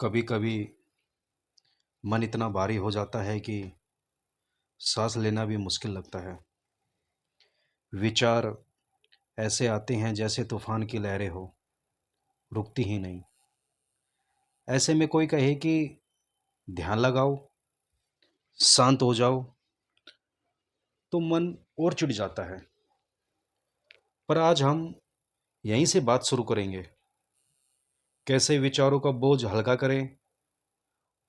कभी कभी मन इतना भारी हो जाता है कि सांस लेना भी मुश्किल लगता है। विचार ऐसे आते हैं जैसे तूफान की लहरें हो, रुकती ही नहीं। ऐसे में कोई कहे कि ध्यान लगाओ, शांत हो जाओ, तो मन और चिढ़ जाता है। पर आज हम यहीं से बात शुरू करेंगे। कैसे विचारों का बोझ हल्का करें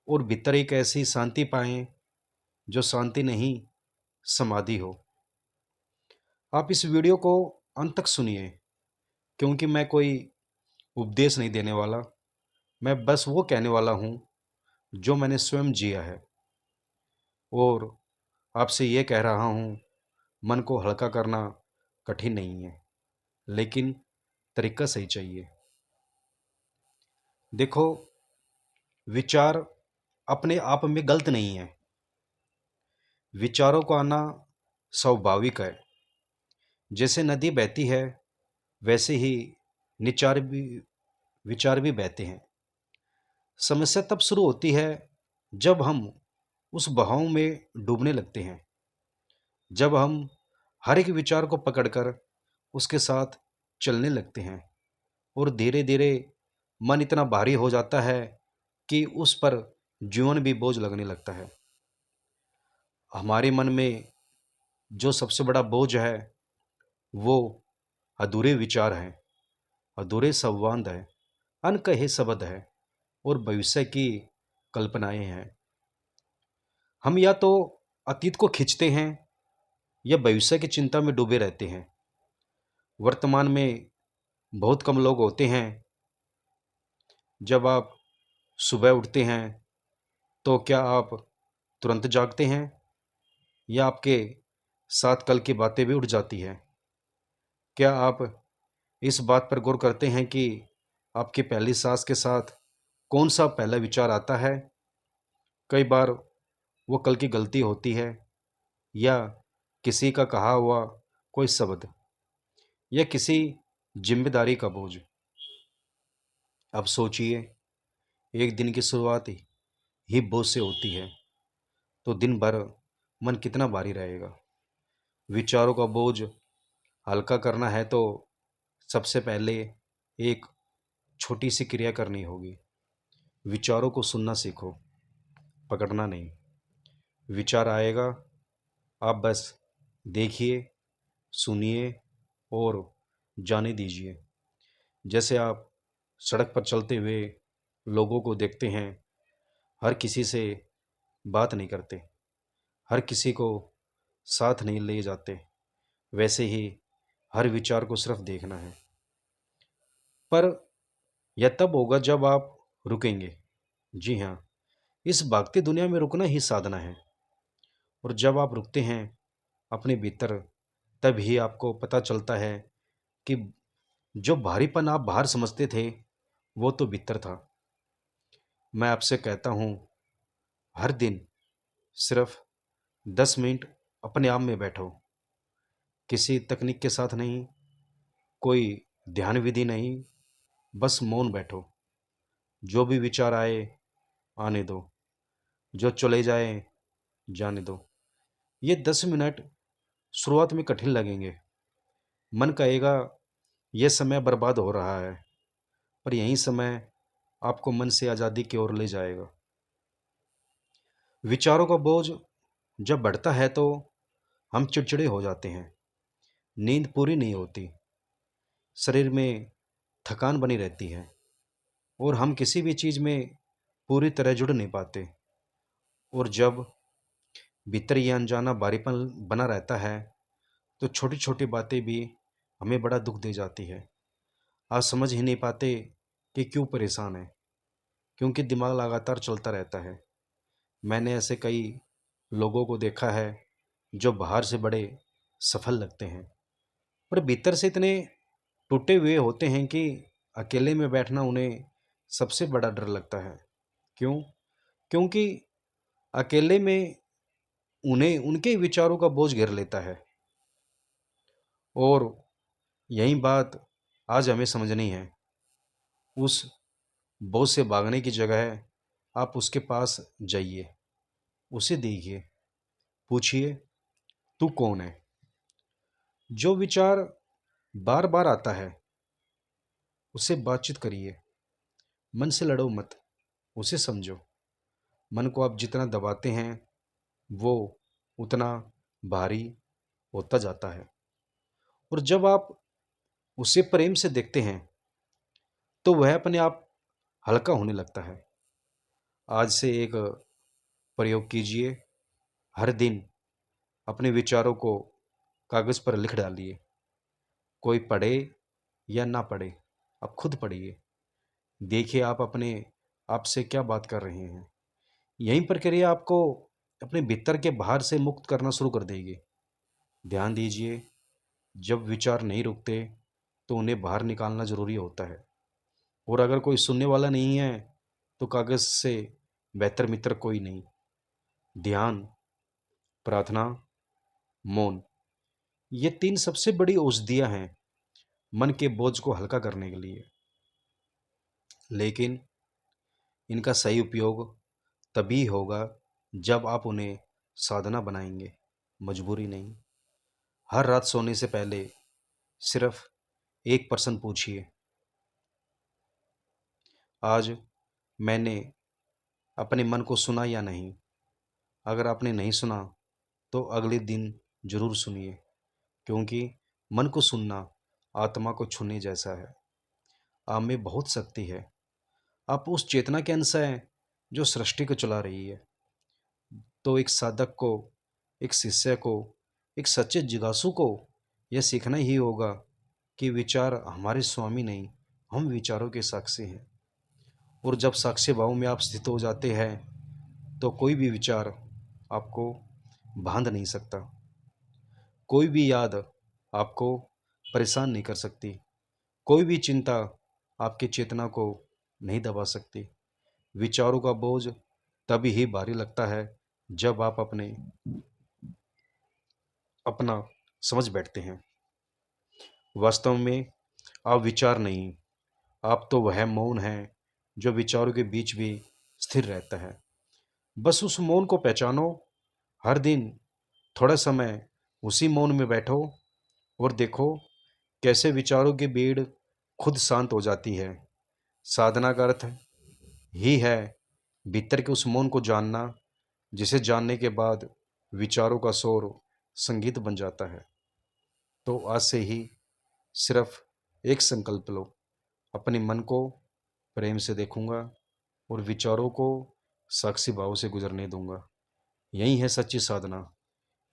और भीतर एक ऐसी शांति पाएं जो शांति नहीं, समाधि हो। आप इस वीडियो को अंत तक सुनिए, क्योंकि मैं कोई उपदेश नहीं देने वाला। मैं बस वो कहने वाला हूँ जो मैंने स्वयं जिया है। और आपसे ये कह रहा हूँ, मन को हल्का करना कठिन नहीं है, लेकिन तरीका सही चाहिए। देखो, विचार अपने आप में गलत नहीं है। विचारों को आना स्वाभाविक है। जैसे नदी बहती है, वैसे ही निचार भी विचार भी बहते हैं। समस्या तब शुरू होती है जब हम उस बहाव में डूबने लगते हैं, जब हम हर एक विचार को पकड़कर उसके साथ चलने लगते हैं और धीरे धीरे मन इतना भारी हो जाता है कि उस पर जीवन भी बोझ लगने लगता है। हमारे मन में जो सबसे बड़ा बोझ है वो अधूरे विचार हैं, अधूरे संवाद हैं, अनकहे शब्द हैं और भविष्य की कल्पनाएं हैं। हम या तो अतीत को खींचते हैं या भविष्य की चिंता में डूबे रहते हैं। वर्तमान में बहुत कम लोग होते हैं। जब आप सुबह उठते हैं तो क्या आप तुरंत जागते हैं, या आपके साथ कल की बातें भी उठ जाती हैं? क्या आप इस बात पर गौर करते हैं कि आपकी पहली सांस के साथ कौन सा पहला विचार आता है? कई बार वो कल की गलती होती है, या किसी का कहा हुआ कोई शब्द, या किसी जिम्मेदारी का बोझ। अब सोचिए, एक दिन की शुरुआत ही बोझ से होती है, तो दिन भर मन कितना भारी रहेगा। विचारों का बोझ हल्का करना है तो सबसे पहले एक छोटी सी क्रिया करनी होगी। विचारों को सुनना सीखो, पकड़ना नहीं। विचार आएगा, आप बस देखिए, सुनिए और जाने दीजिए। जैसे आप सड़क पर चलते हुए लोगों को देखते हैं, हर किसी से बात नहीं करते, हर किसी को साथ नहीं ले जाते, वैसे ही हर विचार को सिर्फ देखना है। पर यह तब होगा जब आप रुकेंगे। जी हाँ, इस भागती दुनिया में रुकना ही साधना है। और जब आप रुकते हैं अपने भीतर, तब ही आपको पता चलता है कि जो भारीपन आप बाहर समझते थे वो तो भीतर था। मैं आपसे कहता हूँ, हर दिन सिर्फ 10 मिनट अपने आप में बैठो। किसी तकनीक के साथ नहीं, कोई ध्यान विधि नहीं, बस मौन बैठो। जो भी विचार आए आने दो, जो चले जाए जाने दो। ये 10 मिनट शुरुआत में कठिन लगेंगे। मन कहेगा यह समय बर्बाद हो रहा है, पर यही समय आपको मन से आज़ादी की ओर ले जाएगा। विचारों का बोझ जब बढ़ता है तो हम चिड़चिड़े हो जाते हैं, नींद पूरी नहीं होती, शरीर में थकान बनी रहती है और हम किसी भी चीज़ में पूरी तरह जुड़ नहीं पाते। और जब भीतर ये अनजाना भारीपन बना रहता है तो छोटी छोटी बातें भी हमें बड़ा दुख दे जाती है। आज समझ ही नहीं पाते कि क्यों परेशान है, क्योंकि दिमाग लगातार चलता रहता है। मैंने ऐसे कई लोगों को देखा है जो बाहर से बड़े सफल लगते हैं, पर भीतर से इतने टूटे हुए होते हैं कि अकेले में बैठना उन्हें सबसे बड़ा डर लगता है। क्यों? क्योंकि अकेले में उन्हें उनके विचारों का बोझ घेर लेता है। और यही बात आज हमें समझनी है। उस बोझ से भागने की जगह आप उसके पास जाइए, उसे देखिए, पूछिए, तू कौन है? जो विचार बार बार आता है उससे बातचीत करिए। मन से लड़ो मत, उसे समझो। मन को आप जितना दबाते हैं वो उतना भारी होता जाता है। और जब आप उसे प्रेम से देखते हैं तो वह अपने आप हल्का होने लगता है। आज से एक प्रयोग कीजिए। हर दिन अपने विचारों को कागज पर लिख डालिए। कोई पढ़े या ना पढ़े, आप खुद पढ़िए। देखिए आप अपने आप से क्या बात कर रहे हैं। यही प्रक्रिया आपको अपने भीतर के बाहर से मुक्त करना शुरू कर देगी। ध्यान दीजिए, जब विचार नहीं रुकते तो उन्हें बाहर निकालना जरूरी होता है। और अगर कोई सुनने वाला नहीं है तो कागज से बेहतर मित्र कोई नहीं। ध्यान, प्रार्थना, मौन, ये तीन सबसे बड़ी औषधियां हैं मन के बोझ को हल्का करने के लिए। लेकिन इनका सही उपयोग तभी होगा जब आप उन्हें साधना बनाएंगे, मजबूरी नहीं। हर रात सोने से पहले सिर्फ एक प्रश्न पूछिए, आज मैंने अपने मन को सुना या नहीं? अगर आपने नहीं सुना तो अगले दिन जरूर सुनिए, क्योंकि मन को सुनना आत्मा को छूने जैसा है। आप में बहुत शक्ति है। आप उस चेतना के अंश हैं जो सृष्टि को चला रही है। तो एक साधक को, एक शिष्य को, एक सच्चे जिज्ञासु को यह सीखना ही होगा कि विचार हमारे स्वामी नहीं, हम विचारों के साक्षी हैं। और जब साक्ष्य भाव में आप स्थित हो जाते हैं तो कोई भी विचार आपको बांध नहीं सकता। कोई भी याद आपको परेशान नहीं कर सकती। कोई भी चिंता आपकी चेतना को नहीं दबा सकती। विचारों का बोझ तभी ही भारी लगता है जब आप अपना समझ बैठते हैं। वास्तव में आप विचार नहीं, आप तो वह मौन है जो विचारों के बीच भी स्थिर रहता है। बस उस मौन को पहचानो। हर दिन थोड़ा समय उसी मौन में बैठो और देखो कैसे विचारों की भीड़ खुद शांत हो जाती है। साधना का अर्थ ही है भीतर के उस मौन को जानना, जिसे जानने के बाद विचारों का शोर संगीत बन जाता है। तो आज से ही सिर्फ एक संकल्प लो, अपने मन को प्रेम से देखूंगा और विचारों को साक्षी भाव से गुजरने दूंगा। यही है सच्ची साधना।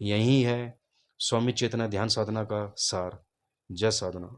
यही है स्वामी चेतना ध्यान साधना का सार। जय साधना।